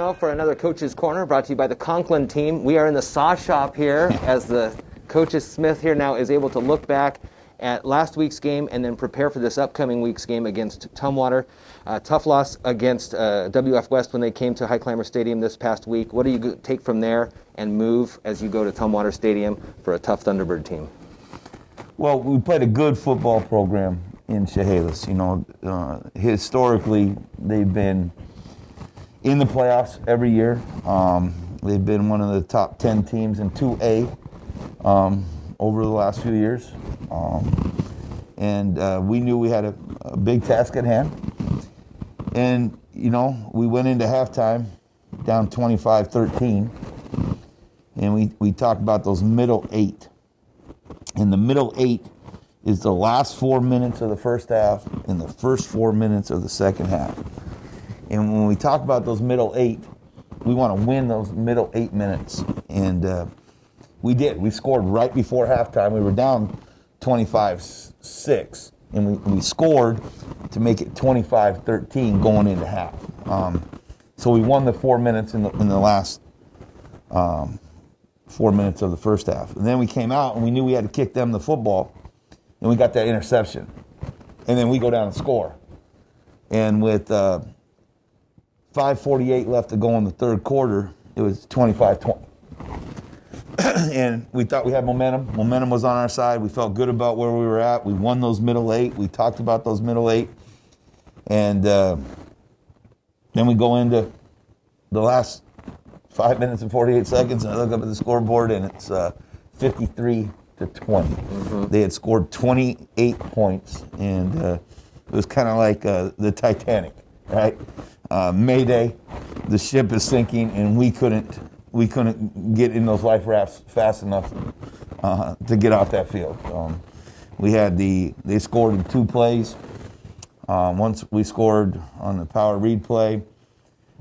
now for another Coach's Corner, brought to you by the Conklin Team. We are in the saw shop here as the Coach's Smith here now is able to look back at last week's game and then prepare for this upcoming week's game against Tumwater. Tough loss against WF West when they came to Highclimber Stadium this past week. What do you take from there and move as you go to Tumwater Stadium for a tough Thunderbird team? Well, we played a good football program in Chehalis. You know, historically, they've been in the playoffs every year. They've been one of the top 10 teams in 2A over the last few years. We knew we had a big task at hand. And, you know, we went into halftime down 25-13. And we talked about those middle 8. And the middle 8 is the last 4 minutes of the first half and the first 4 minutes of the second half. And when we talk about those middle 8, we want to win those middle 8 minutes. And we did. We scored right before halftime. We were down 25-6. And we scored to make it 25-13 going into half. So we won the 4 minutes in the last 4 minutes of the first half. And then we came out and we knew we had to kick them the football. And we got that interception. And then we go down and score. And with 5:48 left to go in the third quarter, it was 25-20. And we thought we had momentum. Momentum was on our side. We felt good about where we were at. We won those middle 8. We talked about those middle 8. And then we go into the last 5 minutes and 48 seconds, and I look up at the scoreboard, and it's 53-20. Mm-hmm. They had scored 28 points, and it was kind of like the Titanic, right? Mayday, the ship is sinking, and we couldn't get in those life rafts fast enough to get off that field. They scored in 2 plays. Once we scored on the power read play.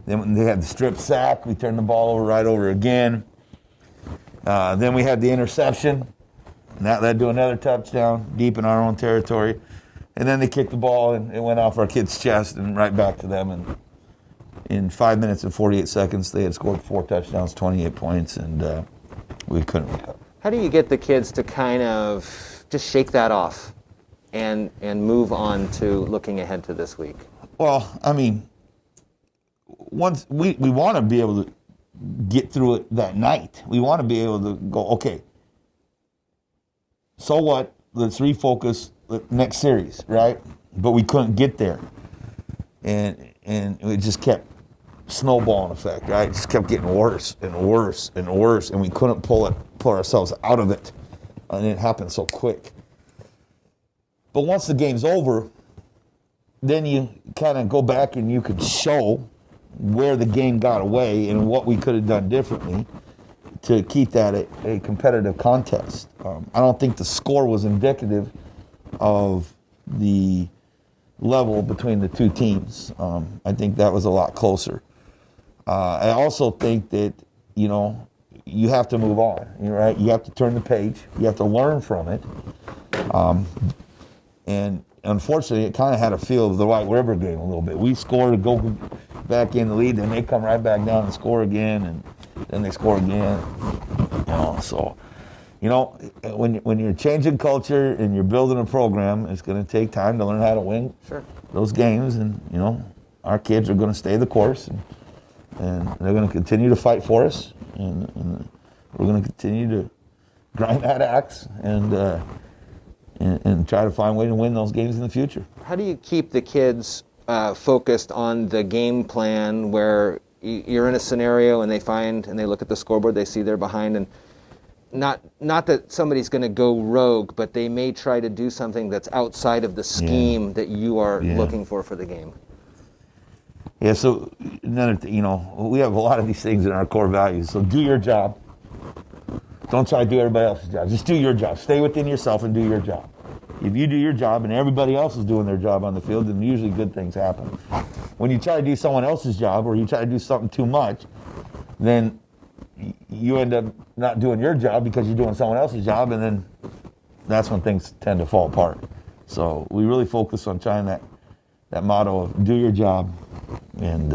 Then when they had the strip sack, we turned the ball right over again. Then we had the interception, and that led to another touchdown deep in our own territory. And then they kicked the ball, and it went off our kid's chest and right back to them. And in 5 minutes and 48 seconds, they had scored 4 touchdowns, 28 points, and we couldn't recover. How do you get the kids to kind of just shake that off and move on to looking ahead to this week? Well, I mean, once we want to be able to get through it that night. We want to be able to go, okay, so what? Let's refocus the next series, right? But we couldn't get there. And it just kept snowballing effect, right? It just kept getting worse and worse and worse, and we couldn't pull ourselves out of it. And it happened so quick. But once the game's over, then you kind of go back and you could show where the game got away and what we could have done differently to keep that a competitive contest. I don't think the score was indicative of the level between the two teams. I think that was a lot closer. I also think that, you have to move on, right? You have to turn the page. You have to learn from it. And unfortunately, it kind of had a feel of the White River game a little bit. We scored to go back in the lead, then they come right back down and score again, and then they score again. When you're changing culture and you're building a program, it's going to take time to learn how to win those games. And, our kids are going to stay the course, and they're going to continue to fight for us, and we're going to continue to grind that axe and try to find a way to win those games in the future. How do you keep the kids focused on the game plan where you're in a scenario and they look at the scoreboard, they see they're behind, and not that somebody's going to go rogue, but they may try to do something that's outside of the scheme that you are looking for the game? Yeah, so another thing, we have a lot of these things in our core values. So do your job. Don't try to do everybody else's job. Just do your job. Stay within yourself and do your job. If you do your job and everybody else is doing their job on the field, then usually good things happen. When you try to do someone else's job or you try to do something too much, then you end up not doing your job because you're doing someone else's job, and then that's when things tend to fall apart. So we really focus on trying that motto of do your job and,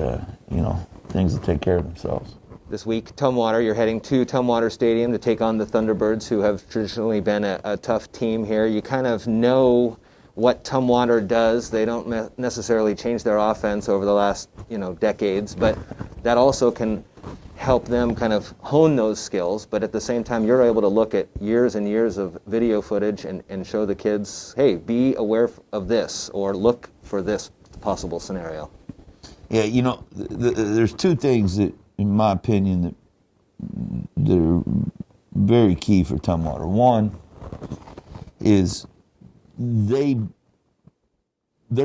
things will take care of themselves. This week, Tumwater, you're heading to Tumwater Stadium to take on the Thunderbirds, who have traditionally been a tough team here. You kind of know what Tumwater does. They don't necessarily change their offense over the last, decades, but that also can help them kind of hone those skills. But at the same time, you're able to look at years and years of video footage and show the kids, hey, be aware of this, or look for this possible scenario. Yeah, there's two things that, in my opinion, that are very key for Tumwater. One is their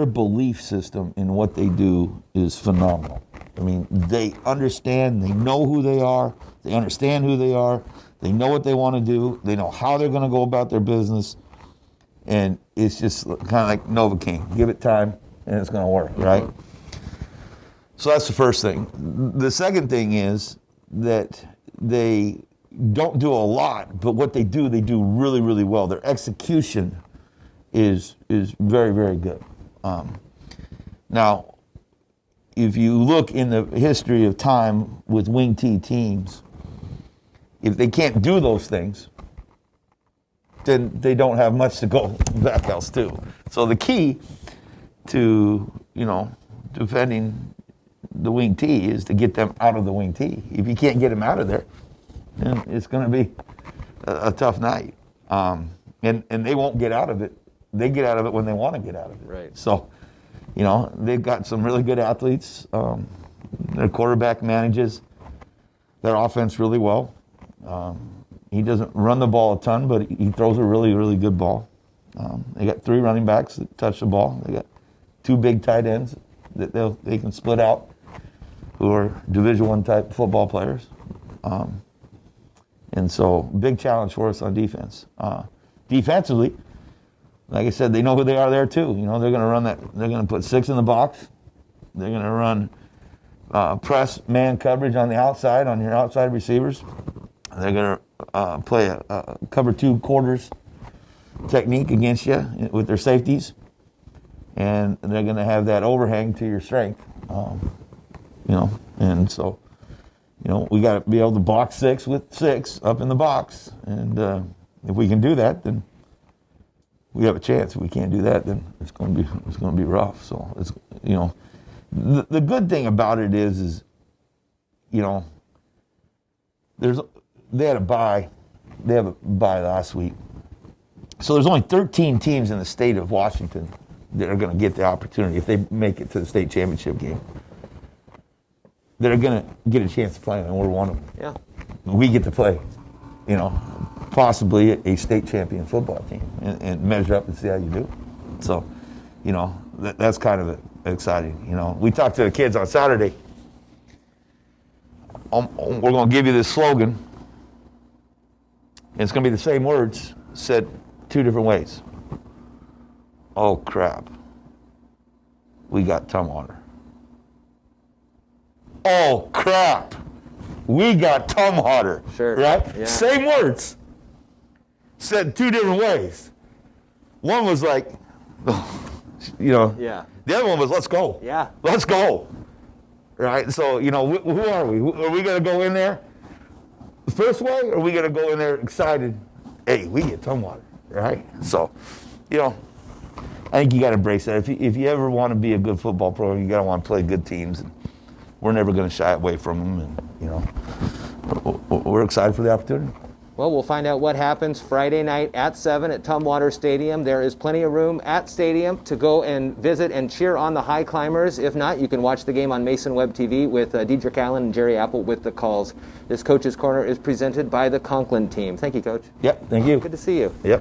belief system in what they do is phenomenal. I mean, they understand, they know who they are, they understand who they are, they know what they want to do, they know how they're going to go about their business, and it's just kind of like Novocaine. Give it time, and it's going to work, right? So that's the first thing. The second thing is that they don't do a lot, but what they do really, really well. Their execution is very, very good. Now, if you look in the history of time with wing T teams, if they can't do those things, then they don't have much to go back else to. So the key to, defending the wing T is to get them out of the wing T. If you can't get them out of there, then it's going to be a tough night. And they won't get out of it. They get out of it when they want to get out of it. Right. So, they've got some really good athletes. Their quarterback manages their offense really well. He doesn't run the ball a ton, but he throws a really, really good ball. They got 3 running backs that touch the ball. They got 2 big tight ends that they can split out, who are Division I type football players. And so, big challenge for us on defense. Defensively, like I said, they know who they are there too. They're going to run that. They're going to put 6 in the box. They're going to run press man coverage on the outside, on your outside receivers. They're going to play a cover 2 quarters technique against you with their safeties. And they're going to have that overhang to your strength. And so, we got to be able to box 6 with 6 up in the box. And if we can do that, then we have a chance. If we can't do that, then it's going to be rough. So it's the good thing about it is they had a bye. They have a bye last week. So there's only 13 teams in the state of Washington that are going to get the opportunity, if they make it to the state championship game, that are going to get a chance to play, and we're one of them. Yeah. We get to play, possibly a state champion football team and measure up and see how you do. So, that's kind of exciting. We talked to the kids on Saturday. We're going to give you this slogan. And it's going to be the same words said 2 different ways. Oh, crap. We got Tumwater. Oh, crap. We got Tumwater. Sure. Right? Yeah. Same words. Said 2 different ways. One was like, Yeah. The other one was, let's go. Yeah. Let's go. Right? So, who are we? Are we going to go in there the first way, or are we going to go in there excited? Hey, we get Tumwater. Right? So, I think you got to embrace that. If you ever want to be a good football program, you got to want to play good teams. And we're never going to shy away from them. And, we're excited for the opportunity. Well, we'll find out what happens Friday night at 7 at Tumwater Stadium. There is plenty of room at Stadium to go and visit and cheer on the high climbers. If not, you can watch the game on MasonWeb TV with Dedrick Allen and Jerry Apple with the calls. This Coach's Corner is presented by the Conklin Team. Thank you, Coach. Yep, thank you. Good to see you. Yep.